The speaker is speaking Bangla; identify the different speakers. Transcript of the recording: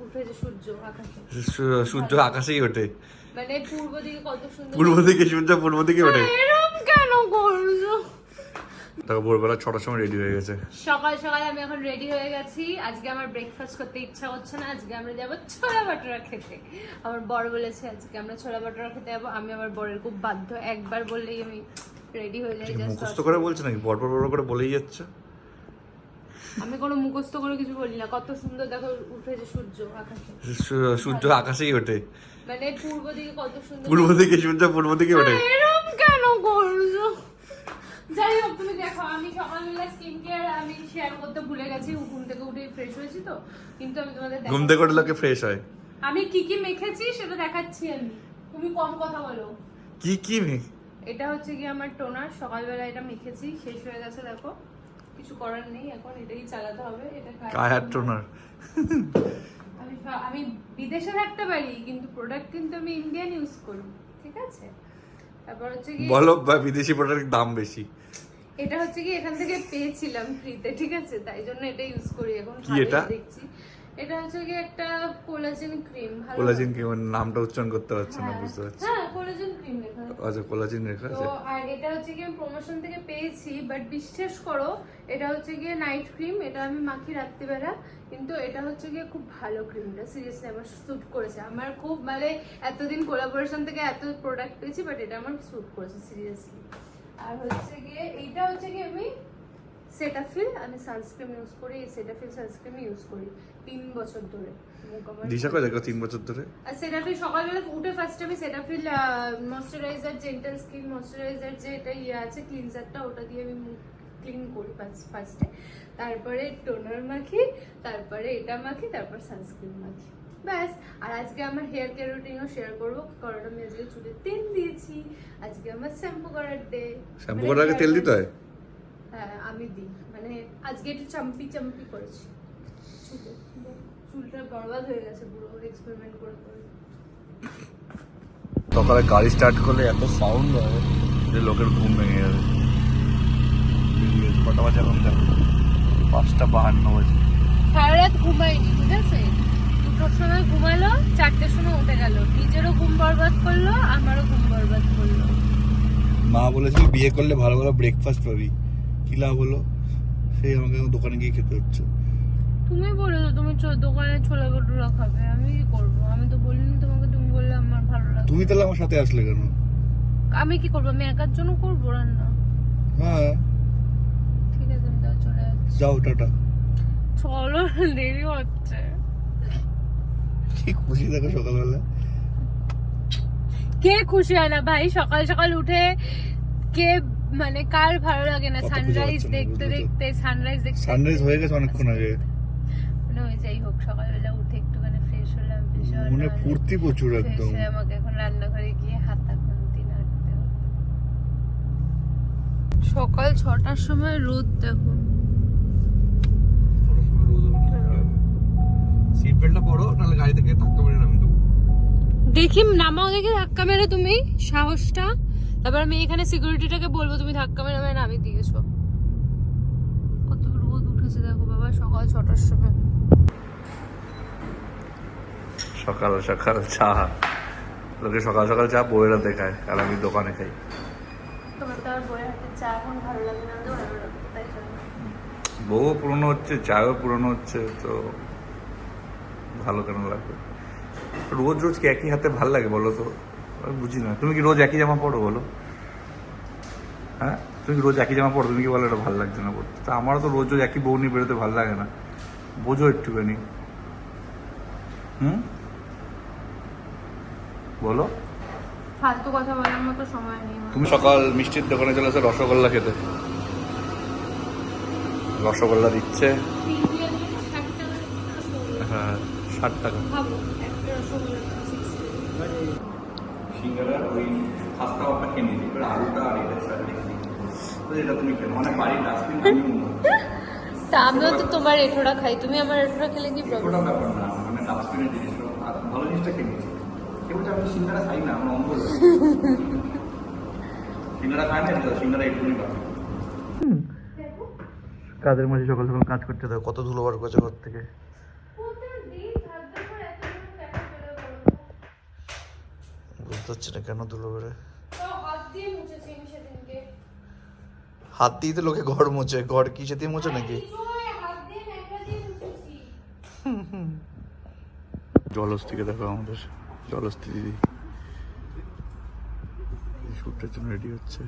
Speaker 1: উঠেছে সূর্য আকাশে।
Speaker 2: সূর্য আকাশেই ওঠে,
Speaker 1: মানে পূর্ব দিকে কত সুন্দর।
Speaker 2: পূর্ব দিকে সূর্য পূর্ব দিকে ওঠে।
Speaker 1: এরকম কেন করছো?
Speaker 2: তারপর ভোরবেলা 6টার সময় রেডি হয়ে গেছে।
Speaker 1: সকাল সকাল আমি এখন রেডি হয়ে গেছি। আজকে আমার ব্রেকফাস্ট করতে ইচ্ছা করছে না। আজকে আমরা যাবো ছোলা ভাটোরা খেতে। আমার বর বলেছে আজকে আমরা ছোলা ভাটোরা খেতে যাবো। আমি আমার বরের খুব বাধ্য, একবার বললেই আমি রেডি হয়ে যাই।
Speaker 2: মুখস্থ করে বলছে নাকি? বড় করে বলেই যাচ্ছে।
Speaker 1: আমি কোনো মুখস্থ করে কিছু বলি না। কত সুন্দর দেখো উঠেছে সূর্য আকাশে।
Speaker 2: সূর্য আকাশেই ওঠে,
Speaker 1: মানে পূর্ব দিকে কত সুন্দর।
Speaker 2: পূর্ব দিকে সূর্য পূর্ব দিকে ওঠে।
Speaker 1: এরকম কেন করছো? যাই হোক, তুমি দেখো আমি সকালবেলা স্কিন কেয়ার আমি শেয়ার করতে ভুলে গেছি। ঘুম থেকে উঠে ফ্রেশ হয়েছি তো, কিন্তু আমি তোমাদের
Speaker 2: ঘুম থেকে উঠলে লোকে ফ্রেশ হয়।
Speaker 1: আমি কি কি মেখেছি সেটা দেখাচ্ছি আমি। তুমি কম কথা বলো।
Speaker 2: কি
Speaker 1: এটা হচ্ছে কি আমার টোনার। সকালবেলা এটা মেখেছি, শেষ হয়ে গেছে। দেখো কিছু করার নেই, এখন এটাই চালাতে হবে। এটা
Speaker 2: কায়ার টোনার।
Speaker 1: আমি বিদেশে থাকতে পারি, কিন্তু প্রোডাক্ট কিন্তু আমি ইন্ডিয়ান ইউজ করি, ঠিক আছে? তারপর হচ্ছে কি
Speaker 2: বলো, বিদেশি প্রোডাক্টের দাম বেশি।
Speaker 1: এটা হচ্ছে কি এখান থেকে পেয়েছিলাম ফ্রিতে, ঠিক আছে? তাই জন্য এটা ইউজ করি এখন।
Speaker 2: কি এটা?
Speaker 1: দেখছি এটা হচ্ছে কি একটা কোলাজেন ক্রিম।
Speaker 2: কোলাজেন কি? নামটা উচ্চারণ করতে পারছি না, বুঝতে পারছি।
Speaker 1: হ্যাঁ, কোলাজেন ক্রিম লেখা আছে।
Speaker 2: আচ্ছা, কোলাজেন লেখা আছে।
Speaker 1: তো আর এটা হচ্ছে কি প্রমোশন থেকে পেয়েছি, বাট বিশ্বাস করো এটা হচ্ছে কি নাইট ক্রিম। এটা আমি মাখি রাত্রিবেলা, কিন্তু এটা হচ্ছে কি খুব ভালো ক্রিমটা। সিরিয়াসলি আমার স্যুট করেছে। আমার খুব মানে এতদিন কোলাবোরেশন থেকে এত প্রোডাক্ট পেয়েছি, বাট এটা আমার স্যুট করেছে সিরিয়াসলি। আর হচ্ছে গিয়ে এইটা হচ্ছে কি আমি সেটাফিল সানস্ক্রিন ইউজ করি। এই সেটাফিল সানস্ক্রিন ইউজ করি 3 বছর ধরে।
Speaker 2: দিশা করে দেখো 3 বছর ধরে।
Speaker 1: আর সেটাফিল সকালবেলা উঠে ফার্স্ট আমি Cetaphil moisturiser, gentle skin moisturiser যে এটা আছে ক্লিনজারটা, ওটা দিয়ে আমি মুখ ক্লিন করি ফার্স্টে। তারপরে টোনার মাখি, তারপরে এটা মাখি, তারপর সানস্ক্রিন মাখি, ব্যাস। আর আজকে আমার হেয়ার কেয়ার রুটিনও শেয়ার করবো, কারণ আমি আজকে চুলে তেল দিয়েছি। আজকে আমার শ্যাম্পু করার ডে।
Speaker 2: শ্যাম্পু করার আগে তেল দিতে হয়?
Speaker 1: হ্যাঁ, আমি দিই। মানে আজকে একটু চাম্পি করেছি চুলটা বরবাদ হয়ে গেছে পুরো এক্সপেরিমেন্ট করে করে।
Speaker 2: সকালে গাড়ি স্টার্ট করলে এত সাউন্ড হয় যে লোকের ঘুম ভেঙে যাবে। কটা বাজে এখন? দেখো 5:52 বাজে।
Speaker 1: সারা রাত ঘুমাইনি, ঠিক আছে? 2টোর সময় ঘুমালো, 4টের সময় উঠে গেল। নিজেরও ঘুম বরবাদ করলো, আমারও ঘুম বরবাদ করলো।
Speaker 2: মা বলেছিল বিয়ে করলে ভালো ভালো ব্রেকফাস্ট পাবি, কি লাভ হলো? সেই আমাকে দোকানে গিয়ে খেতে হচ্ছে।
Speaker 1: তুমি বলেছো তুমি দোকানে ছোলা ভটুরা খাবে, আমি কি করবো? আমি তো বলিনি তোমাকে, তুমি বললে আমার ভালো লাগে।
Speaker 2: তুমি তাহলে আমার সাথে আসলে কেন?
Speaker 1: আমি কি করবো? আমি একার জন্য করবো রান্না?
Speaker 2: হ্যাঁ,
Speaker 1: ঠিক আছে, আমি তাহলে চলে যাচ্ছি।
Speaker 2: যাও, টাটা।
Speaker 1: চলো, দেরি হচ্ছে।
Speaker 2: কি খুশি দেখো সকালবেলা।
Speaker 1: কে খুশি হয় না ভাই? সকাল সকাল উঠে কে মানে কার ভালো লাগে না? সানরাইজ দেখতে দেখতে
Speaker 2: সানরাইজ হয়ে গেছে অনেকক্ষণ আগে।
Speaker 1: মানে ওই যাই হোক, সকালবেলা উঠে একটুখানি ফ্রেশ হলাম,
Speaker 2: মনে ফুর্তি প্রচুর একদম।
Speaker 1: আমাকে এখন রান্নাঘরে গিয়ে হাতা খুন্তি নাড়তে হবে। সকাল 6টার সময় রোদ দেখো।
Speaker 2: সিট বেল্টটা পরো, নাহলে গাড়ি থেকে ধাক্কা মেরে নামিয়ে দেবো।
Speaker 1: দেখি নামাও, দেখি ধাক্কা মেরে তুমি সাহসটা। তারপর আমি এখানে সিকিউরিটিটাকে বলবো তুমি ধাক্কা মেরে মেরে নামিয়ে দিয়েছো। কত রোদ উঠেছে দেখো বাবা, সকাল 6টার সময়।
Speaker 2: সকাল সকাল চা, লোকে সকাল সকাল চা বইয়েরা দেখায়, আর আমি দোকানে খাই।
Speaker 1: তোমার তো আর বইয়ের হাতে চা এখন ভালো লাগে না, তাই জন্য।
Speaker 2: বউও পুরনো হচ্ছে, চায়ও পুরনো হচ্ছে, তো ভালো কেন লাগবে? রোজ রোজ কি একই হাতে ভাল লাগে বলো তো? আমি বুঝি না। তুমি কি রোজ একই জামা পরো বলো? হ্যাঁ, তুমি কি রোজ একই জামা পরো? তুমি কি বলো এটা ভালো লাগছে না পড়তে? তা আমারও তো রোজ রোজ একই বউ নিয়ে বেরোতে ভালো লাগে না, বোঝো একটুখানি। বলো।
Speaker 1: ফালতু কথা বলার মতো সময় নেই।
Speaker 2: তুমি সকাল মিষ্টির দোকানে চলে আসো রসগোল্লা খেতে। রসগোল্লা দিচ্ছে, হ্যাঁ 60 টাকা। সিঙ্গারা ওই খাস্তা বাপটা খেয়ে নিয়েছি, এবার আলুটা আর এটা তুমি খেলো, মানে বাড়ির ডাস্টবিন।
Speaker 1: তা আমিও তো তোমার এঠোরা খাই, তুমি আমার এঠোরা খেলে কি প্রবলেম?
Speaker 2: ব্যাপার না, মানে ডাস্টবিনের জিনিস ভালো জিনিসটা খেয়ে নিয়েছি। কেউ আমি সিঙ্গারা খাই না, আমার অন্ধ। সিঙ্গারা খায় না, সিঙ্গারা একটুখানি খাই। কাজের মাঝে সকাল সকাল কাজ করতে দাও, কত ধুলো বার করেছে ঘর থেকে। বুঝতে পারছি না কেন ধুলো বেড়ে।
Speaker 1: তাও হাত দিয়ে মুছেছি আমি সেদিনকে।
Speaker 2: হাত দিয়ে তো লোকে ঘর মোছে, ঘর কিসে দিয়ে মোছে নাকি?
Speaker 1: হাত দিয়ে ন্যাকড়া দিয়ে মুছেছি।
Speaker 2: জলস্থিকে দেখো আমাদের, জলস্থি দিদি শুটের জন্য রেডি হচ্ছে।